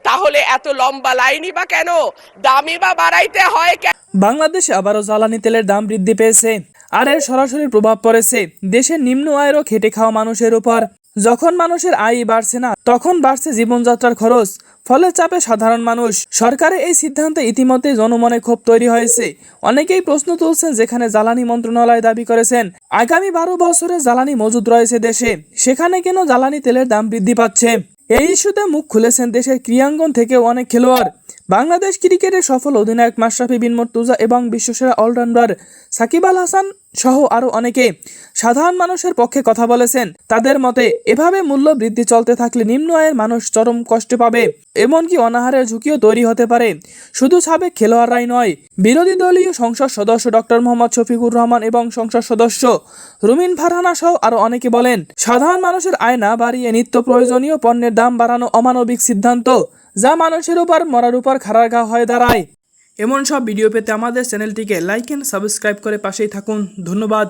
তাহলে এত লম্বা লাইনই বা কেন? দামই বা বাড়াইতে হয় কেন? বাংলাদেশে আবারও জ্বালানি তেলের দাম বৃদ্ধি পেয়েছে, আর এর সরাসরি প্রভাব পড়েছে দেশের নিম্ন আয়ের ও খেটে খাওয়া মানুষের উপর। যখন মানুষের আয় বাড়ছে না, তখন বাড়ছে জীবনযাত্রার খরচ, ফলে চাপে সাধারণ মানুষ। সরকারের এই সিদ্ধান্তে ইতিমধ্যে জনমনে ক্ষোভ তৈরি হয়েছে। অনেকেই প্রশ্ন তুলছেন, যেখানে জ্বালানি মন্ত্রণালয় দাবি করেছেন আগামী 12 বছরে জ্বালানি মজুদ রয়েছে দেশে, সেখানে কেন জ্বালানি তেলের দাম বৃদ্ধি পাচ্ছে? এই ইস্যুতে মুখ খুলেছেন দেশের ক্রীড়াঙ্গন থেকে অনেক খেলোয়াড়। বাংলাদেশ ক্রিকেটের সফল অধিনায়ক মাশরাফি বিন মুর্তজা এবং বিশ্বসেরা অলরাউন্ডার সাকিব আল হাসান সহ আরও অনেকে সাধারণ মানুষের পক্ষে কথা বলেছেন। তাদের মতে, এভাবে মূল্য বৃদ্ধি চলতে থাকলে নিম্ন আয়ের মানুষ চরম কষ্ট পাবে, এমনকি অনাহারের ঝুঁকিও তৈরি হতে পারে। শুধু সাবেক খেলোয়াড়রাই নয়, বিরোধী দলীয় সংসদ সদস্য ডক্টর মোহাম্মদ শফিকুর রহমান এবং সংসদ সদস্য রুমিন ফারহানা সহ আরও অনেকে বলেন, সাধারণ মানুষের আয় না বাড়িয়ে নিত্য প্রয়োজনীয় পণ্যের দাম বাড়ানো অমানবিক সিদ্ধান্ত, যা মানুষের উপর মরার উপর খাড়ার ঘা হয়ে দাঁড়ায়। এমন সব ভিডিও পেতে আমাদের চ্যানেলটিকে লাইক এন্ড সাবস্ক্রাইব করে পাশেই থাকুন। ধন্যবাদ।